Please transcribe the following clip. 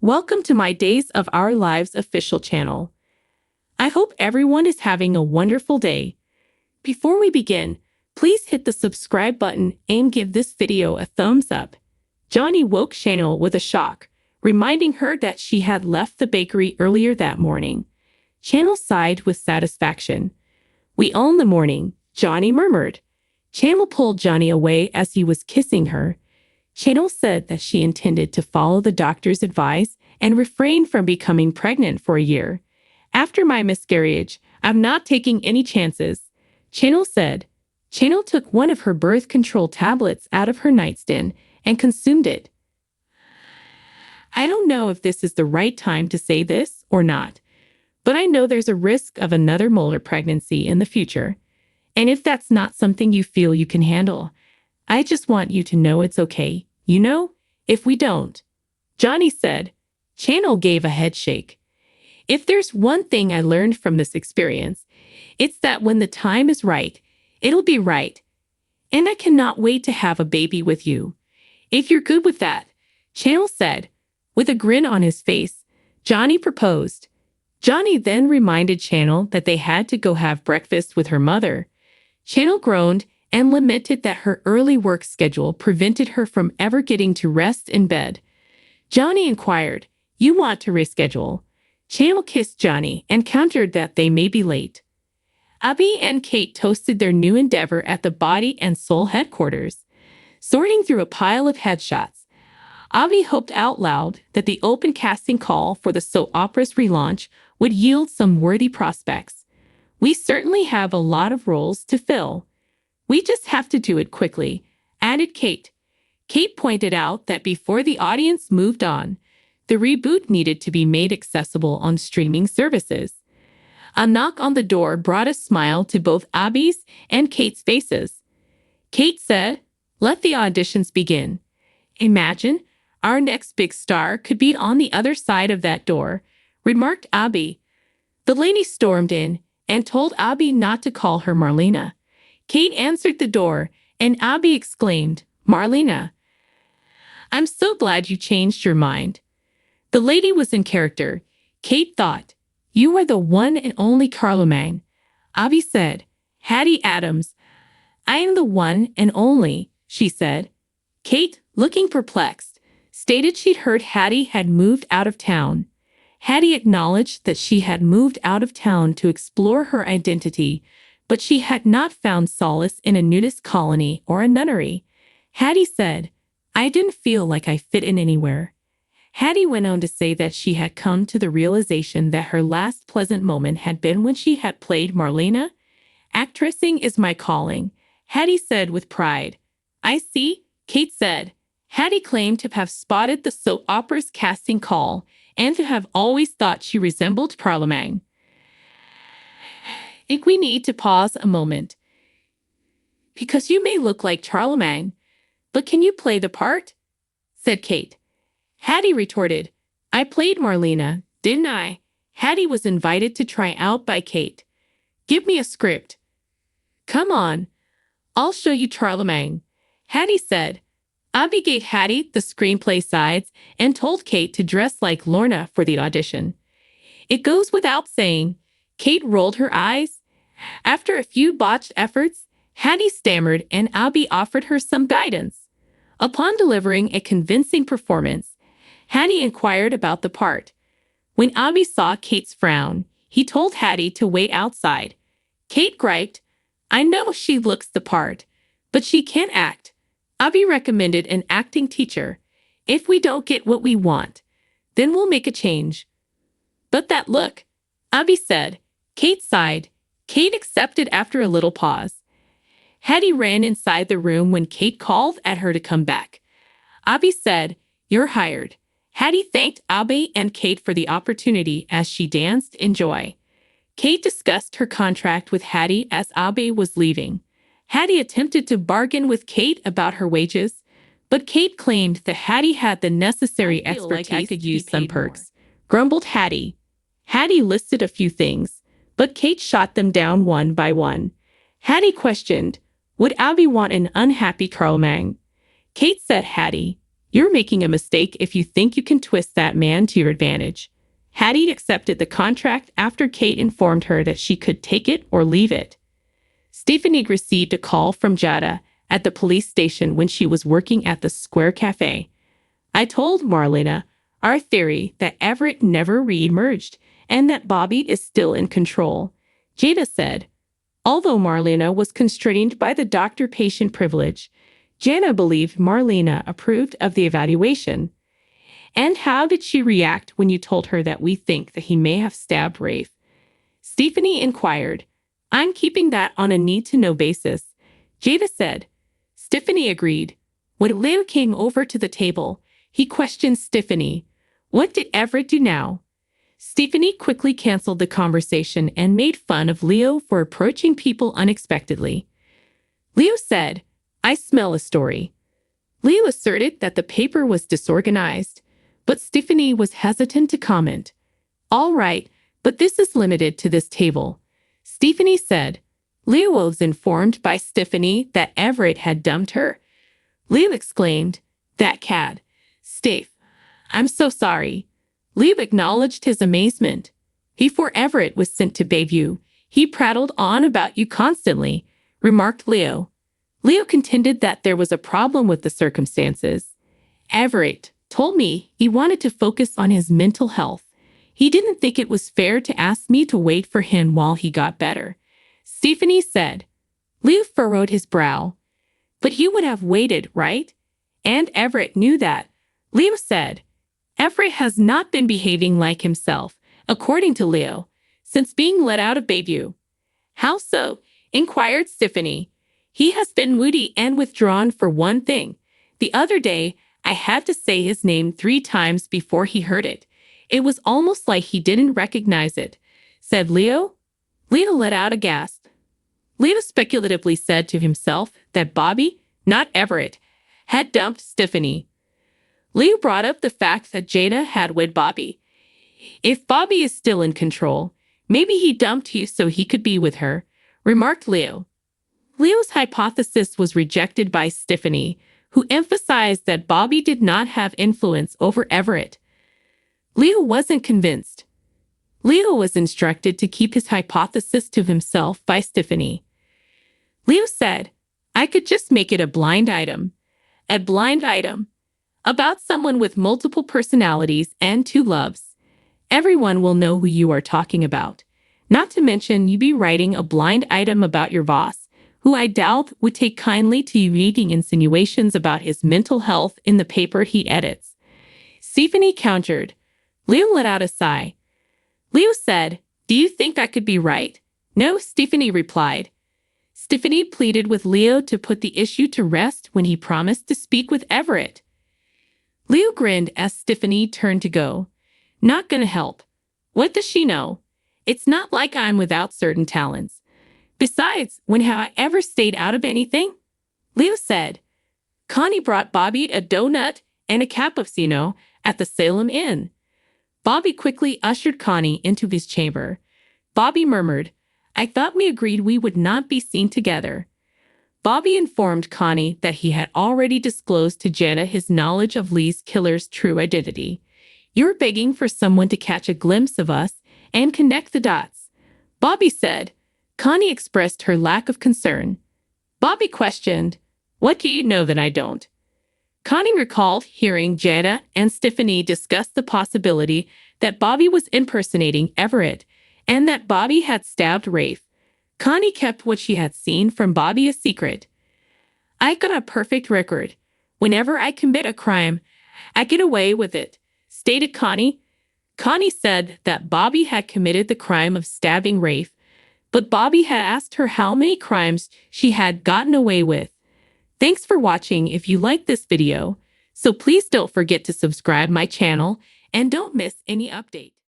Welcome to my Days of Our Lives official channel. I hope everyone is having a wonderful day. Before we begin, please hit the subscribe button and give this video a thumbs up. Johnny woke Chanel with a shock, reminding her that she had left the bakery earlier that morning. Chanel sighed with satisfaction. "We own the morning," Johnny murmured. Chanel pulled Johnny away as he was kissing her. Chanel said that she intended to follow the doctor's advice and refrain from becoming pregnant for a year. "After my miscarriage, I'm not taking any chances," Chanel said. Chanel took one of her birth control tablets out of her nightstand and consumed it. "I don't know if this is the right time to say this or not, but I know there's a risk of another molar pregnancy in the future. And if that's not something you feel you can handle, I just want you to know it's okay, if we don't," Johnny said. Chanel gave a head shake. "If there's one thing I learned from this experience, it's that when the time is right, it'll be right. And I cannot wait to have a baby with you. If you're good with that," Chanel said. With a grin on his face, Johnny proposed. Johnny then reminded Chanel that they had to go have breakfast with her mother. Chanel groaned and lamented that her early work schedule prevented her from ever getting to rest in bed. Johnny inquired, "You want to reschedule?" Chanel kissed Johnny and countered that they may be late. Abby and Kate toasted their new endeavor at the Body and Soul headquarters. Sorting through a pile of headshots, Abby hoped out loud that the open casting call for the soap opera's relaunch would yield some worthy prospects. "We certainly have a lot of roles to fill. We just have to do it quickly," added Kate. Kate pointed out that before the audience moved on, the reboot needed to be made accessible on streaming services. A knock on the door brought a smile to both Abby's and Kate's faces. Kate said, "Let the auditions begin. Imagine our next big star could be on the other side of that door," remarked Abby. The lady stormed in and told Abby not to call her Marlena. Kate answered the door, and Abby exclaimed, "Marlena, I'm so glad you changed your mind." The lady was in character. Kate thought, "You are the one and only Carlomagno." Abby said, "Hattie Adams." "I am the one and only," she said. Kate, looking perplexed, stated she'd heard Hattie had moved out of town. Hattie acknowledged that she had moved out of town to explore her identity, but she had not found solace in a nudist colony or a nunnery. Hattie said, "I didn't feel like I fit in anywhere." Hattie went on to say that she had come to the realization that her last pleasant moment had been when she had played Marlena. "Actressing is my calling," Hattie said with pride. "I see," Kate said. Hattie claimed to have spotted the soap opera's casting call and to have always thought she resembled Carlomagno. "I think we need to pause a moment. Because you may look like Carlomagno, but can you play the part?" said Kate. Hattie retorted, "I played Marlena, didn't I?" Hattie was invited to try out by Kate. "Give me a script." "Come on, I'll show you Carlomagno," Hattie said. Abby gave Hattie the screenplay sides and told Kate to dress like Lorna for the audition. It goes without saying, Kate rolled her eyes. After a few botched efforts, Hattie stammered and Abby offered her some guidance. Upon delivering a convincing performance, Hattie inquired about the part. When Abby saw Kate's frown, he told Hattie to wait outside. Kate griped, "I know she looks the part, but she can't act." Abby recommended an acting teacher. "If we don't get what we want, then we'll make a change." "But that look," Abby said. Kate sighed. Kate accepted after a little pause. Hattie ran inside the room when Kate called at her to come back. Abby said, "You're hired." Hattie thanked Abby and Kate for the opportunity as she danced in joy. Kate discussed her contract with Hattie as Abby was leaving. Hattie attempted to bargain with Kate about her wages, but Kate claimed that Hattie had the necessary expertise like I could use some perks. Grumbled Hattie. Hattie listed a few things, but Kate shot them down one by one. Hattie questioned, would Abby want an unhappy Carlomagno? Kate said Hattie, You're making a mistake if you think you can twist that man to your advantage. Hattie accepted the contract after Kate informed her that she could take it or leave it. Stephanie received a call from Jada at the police station when she was working at the Square Cafe. I told Marlena our theory that Everett never re-emerged and that Bobby is still in control, Jada said. Although Marlena was constrained by the doctor-patient privilege, Jada believed Marlena approved of the evaluation. And how did she react when you told her that we think that he may have stabbed Rafe? Stephanie inquired. I'm keeping that on a need-to-know basis, Jada said. Stephanie agreed. When Leo came over to the table, he questioned Stephanie. What did Everett do now? Stephanie quickly canceled the conversation and made fun of Leo for approaching people unexpectedly. Leo said, I smell a story. Leo asserted that the paper was disorganized, but Stephanie was hesitant to comment. All right, but this is limited to this table, Stephanie said. Leo was informed by Stephanie that Everett had dumped her. Leo exclaimed, that cad. Steph, I'm so sorry. Leo acknowledged his amazement. Before Everett was sent to Bayview, he prattled on about you constantly, remarked Leo. Leo contended that there was a problem with the circumstances. Everett told me he wanted to focus on his mental health. He didn't think it was fair to ask me to wait for him while he got better, Stephanie said. Leo furrowed his brow. But he would have waited, right? And Everett knew that. Leo said, Everett has not been behaving like himself, according to Leo, since being let out of Bayview. How so? Inquired Stephanie. He has been moody and withdrawn for one thing. The other day, I had to say his name 3 times before he heard it. It was almost like he didn't recognize it, said Leo. Leo let out a gasp. Leo speculatively said to himself that Bobby, not Everett, had dumped Stephanie. Leo brought up the fact that Jada had wed Bobby. If Bobby is still in control, maybe he dumped you so he could be with her, remarked Leo. Leo's hypothesis was rejected by Stephanie, who emphasized that Bobby did not have influence over Everett. Leo wasn't convinced. Leo was instructed to keep his hypothesis to himself by Stephanie. Leo said, I could just make it a blind item. A blind item. About someone with multiple personalities and 2 loves. Everyone will know who you are talking about. Not to mention you be writing a blind item about your boss, who I doubt would take kindly to you reading insinuations about his mental health in the paper he edits. Stephanie countered. Leo let out a sigh. Leo said, do you think I could be right? No, Stephanie replied. Stephanie pleaded with Leo to put the issue to rest when he promised to speak with Everett. Leo grinned as Stephanie turned to go. Not gonna help. What does she know? It's not like I'm without certain talents. Besides, when have I ever stayed out of anything? Leo said. Connie brought Bobby a donut and a cappuccino at the Salem Inn. Bobby quickly ushered Connie into his chamber. Bobby murmured, I thought we agreed we would not be seen together. Bobby informed Connie that he had already disclosed to Jada his knowledge of Lee's killer's true identity. You're begging for someone to catch a glimpse of us and connect the dots, Bobby said. Connie expressed her lack of concern. Bobby questioned, what do you know that I don't? Connie recalled hearing Jada and Stephanie discuss the possibility that Bobby was impersonating Everett and that Bobby had stabbed Rafe. Connie kept what she had seen from Bobby a secret. I got a perfect record. Whenever I commit a crime, I get away with it, stated Connie. Connie said that Bobby had committed the crime of stabbing Rafe, but Bobby had asked her how many crimes she had gotten away with. Thanks for watching. If you liked this video, so please don't forget to subscribe my channel and don't miss any updates.